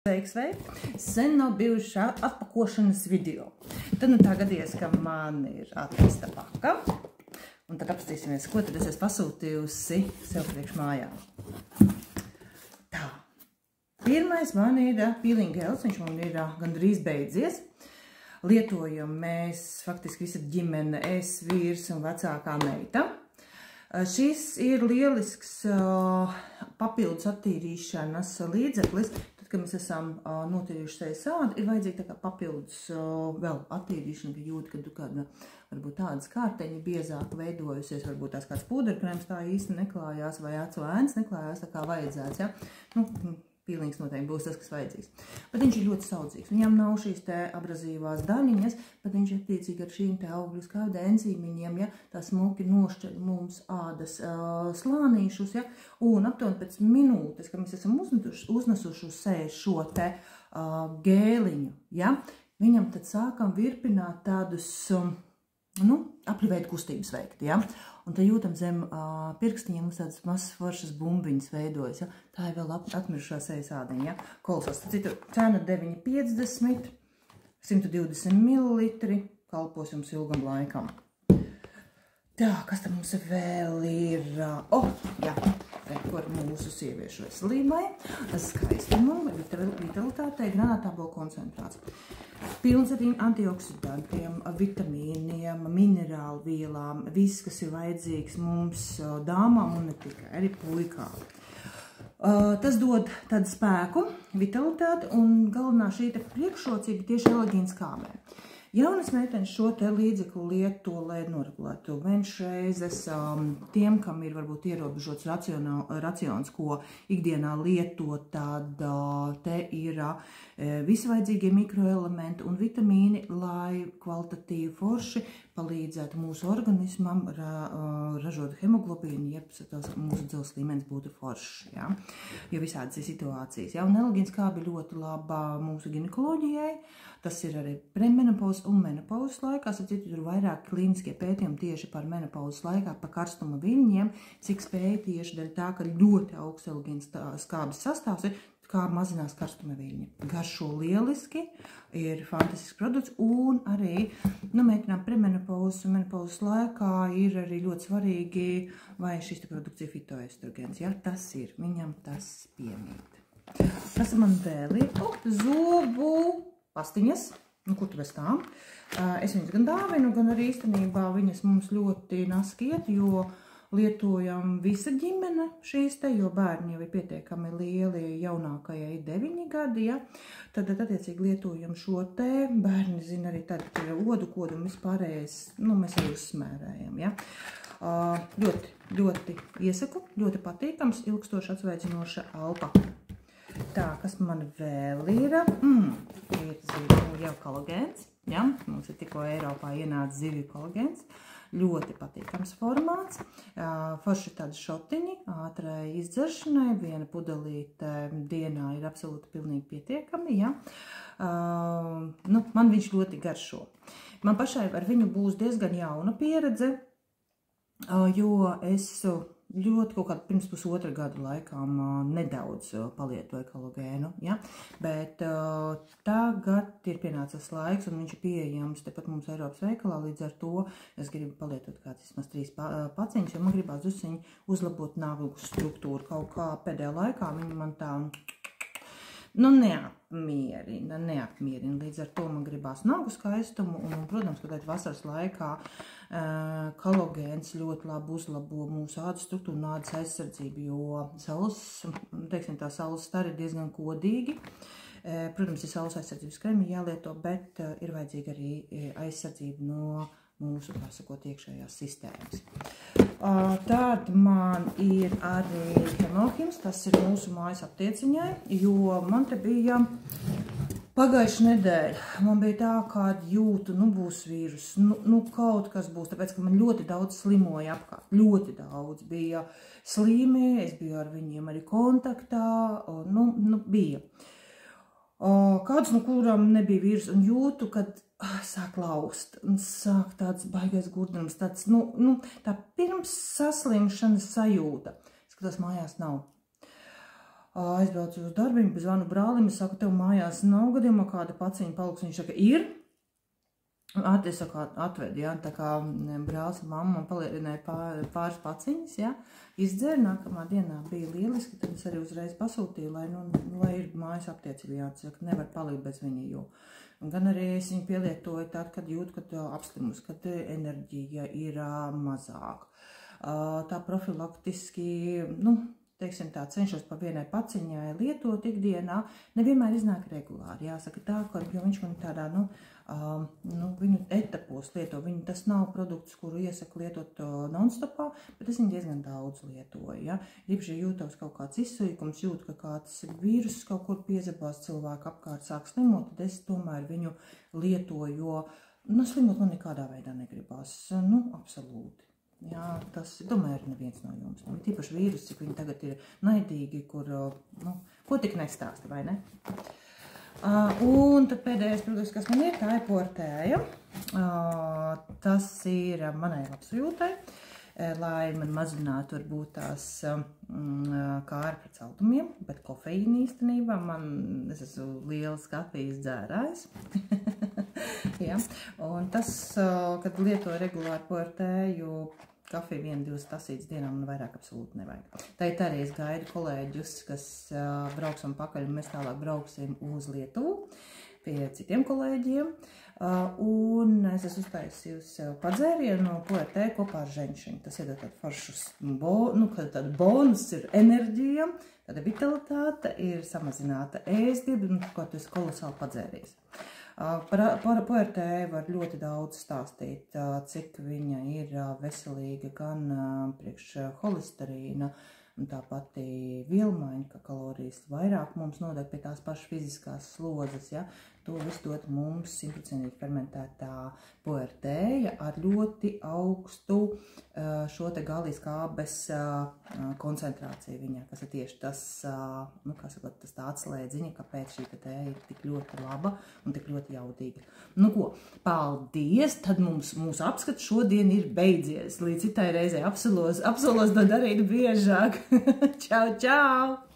Sveiki! Sen nav bijušā atpakošanas video. Tad nu tā gadījies, ka man ir atvesta paka. Un tad apstīsimies, ko tad es esmu pasūtījusi sev priekš mājām. Tā. Pirmais man ir peeling gels, viņš man ir gandrīz beidzies. Lietojam mēs faktiski visa ģimene, es, vīrs un vecākā meita. Šis ir lielisks papildus attīrīšanas līdzeklis. Kad mēs esam notīrījuši sejas ādu, ir vajadzīga tā kā papildus vēl attīrīšana, ka jūt, ka kāda varbūt tādas kārteņi biezāk veidojusies, varbūt tās kāds pūderkrēms tā īsti neklājās vai acu ēns neklājās tā kā vajadzēts, ja? Nu, pīlings noteikti būs tas, kas vajadzīgs. Bet viņš ir ļoti saudzīgs. Viņam nav šīs te abrazīvās daļiņas, bet viņš ir attiecīgi ar šīm te augļu skābda enzīmiņiem, ja, tā smuki nošķeļ mums ādas slānīšus, ja, un aptuveni pēc minūtes, kad mēs esam uznesuši uz sejas šo te gēliņu, ja, viņam tad sākam virpināt tādus, apļuveidu kustības veikt, ja. Un te jūtam zem pirkstiņiem mums tādas mazas foršas bumbiņas veidojas, ja. Tā ir vēl atmirušā sejas ādiņa, ja. Kolosās, citu cena 9,50, 120 ml, kalpos jums ilgam laikam. Tā, kas tad mums vēl ir? Jā, kur mūsu sieviešu veselībai, skaistumam, vitalitātei, granātābolu koncentrāts. Pilns ar antioksidantiem, vitamīniem, minerālu vielām, viss, kas ir vajadzīgs mums dāmām un ne tikai, arī puikām. Tas dod tādu spēku, vitalitāti un galvenā šī priekšrocība tieši elegīnas kāmē. Jaunas meitenes šo te līdzekli lieto, lai noregulētu venšreizes, tiem, kam ir varbūt ierobežots racions, ko ikdienā lieto, tad te ir visi vajadzīgie mikroelementi un vitamīni, lai kvalitatīvi forši palīdzētu mūsu organismam ražot hemoglobīnu, jeb mūsu dzelzs līmenis būtu foršs, ja? Jo visādas ir situācijas. Ja? Un elegīnas kāba ir ļoti laba mūsu ginekoloģijai, tas ir arī premenopauzes un menopauzes laikā, tur vairāk klīniskie pētījumi tieši par menopauzes laikā, par karstuma viļņiem, cik spēja tieši dēļ tā, ka ļoti augsts elegīnas skābes sastāvs ir, kā mazinās karstuma viļņi. Garšo lieliski, ir fantastisks produkts, un arī, meitenām premenopauzes un menopauzes laikā ir arī ļoti svarīgi, vai šis produkts ir fitoestrogēns, ja, tas ir, viņam tas piemīt. Kas man vēl ir? Zobu pastiņas, kur tu bez tām. Es viņas gan dāvinu, gan arī īstenībā viņas mums ļoti naskiet, jo lietojam visa ģimene šīs te, jo bērni jau ir pietiekami lieli, jaunākajai 9 gadi, ja. Tad attiecīgi lietojam šo te, bērni zina arī tad, ka ir odu kodu un vispārējais, mēs arī uzsmērējam, ja. Ļoti, ļoti iesaku, ļoti patīkams, ilgstoši atsveidzinoša alpa. Tā, kas man vēl ir? Ir zivju kolagēns, ja, mums ir tikko Eiropā ienācis zivju kolagēns, ļoti patīkams formāts, forši tādi šotiņi, ātrai izdzeršanai, viena pudelīte dienā ir absolūti pilnīgi pietiekami, ja. Man viņš ļoti garšo. Man pašai ar viņu būs diezgan jauna pieredze, jo es ļoti kaut kādu pirms pusotra gada laikām nedaudz palietoju kolagēnu, ja? Bet tagad ir pienācis laiks un viņš ir pieejams tepat mums Eiropas veikalā, līdz ar to es gribu palietot kāds vismaz 3 paciņus, jo man gribās dusiņi uzlabot naglu struktūru. Kaut kā pēdējā laikā viņi man tā neapmierina. Līdz ar to man gribās nagu skaistumu un, protams, ka vasaras laikā kolagēns ļoti labi uzlabo mūsu ādas struktūru un ādas aizsardzību, jo saules stari ir diezgan kodīgi. Protams, ir saules aizsardzības kremi jālieto, bet ir vajadzīga arī aizsardzība no mūsu, kā sakot, iekšējās sistēmas. Tad man ir arī Hemohims, tas ir mūsu mājas aptieciņai, jo man te bija pagājuši nedēļa. Man bija tā, kāda jūtu, būs vīrus, kaut kas būs, tāpēc, ka man ļoti daudz slimoja apkārt, ļoti daudz bija slīmi, es biju ar viņiem arī kontaktā, bija. Kāds, kuram nebija vīrus, un jūtu, kad sāk laust, un sāk tāds baigais gurdinums, tāds, tā pirms saslimšanas sajūta. Skatās, mājās nav. aizbraucu uz darbiņu, zvanu brālim, es saku, tev mājās nav gadījumā kāda paciņa paliks, viņš saka, ir. Es saku, atved, ja, tā kā brālis un mamma man palielināja pāris paciņas, ja, izdzer, nākamā dienā bija lieliski, tad es arī uzreiz pasūtīju, lai ir mājas aptiecība jāatsaka, nevar palikt bez viņa, jo. Gan arī es viņu pielietoju tad, kad jūtu, kad apslimus, kad enerģija ir mazāk. Tā profilaktiski, teiksim tā, cenšos pa vienai paciņai lietot ikdienā, nevienmēr iznāk regulāri, jāsaka tā, jo viņš man tādā, viņu etapos lieto, tas nav produkts, kuru iesaku lietot non-stopā, bet es viņu diezgan daudz lietoju, ja. Īpaši jūtos kaut kāds izsujkums, jūt, ka kāds vīrus kaut kur piezabās cilvēku apkārt sāk slimot, tad es tomēr viņu lietoju, jo, slimot man nekādā veidā negribās, absolūti. Jā, tas, domāju, ir neviens no jums. Tīpaši vīrusi, cik viņi tagad ir naidīgi, kur, ko tik nestāsta, vai ne? Un tad pēdējais produkts, kas man ir, tā ir portēja. Tas ir manai labsajūtai, lai man mazinātu varbūt tās kāri pret saldumiem, bet kofeīna īstenībā es esmu liels kafijas dzērājs. Jā, un tas, kad lietoju regulāri portēju, kafiju 1-2 tasītes dienā man vairāk absolūti nevajag. Tā arī es gaidu kolēģus, kas brauksim pakaļ, un mēs tālāk brauksim uz Lietuvu pie citiem kolēģiem. Un es esmu uztaisījusi sev padzērienu no PRT kopā ar ženšiņu. Tas iedod tādu foršus, tādu bonus ir enerģija, tāda vitalitāte, ir samazināta ēstgrība, ko tu esi kolosāli padzēries. Par PRT var ļoti daudz stāstīt, cik viņa ir veselīga gan priekš holesterīna, un tā pati vielmaiņa, ka kalorijas vairāk mums nodod pie tās pašas fiziskās slodzes, ja. To visu dod mums 100% fermentētā PRT ar ļoti augstu šo te galīskābes koncentrāciju viņā, kas ir tieši tas, tas tā atslēdziņa, kāpēc šī te ir tik ļoti laba un tik ļoti jaudīga. Paldies! Tad mūsu apskats šodien ir beidzies. Līdz citai reizei apsolos to darīt biežāk. Čau, čau!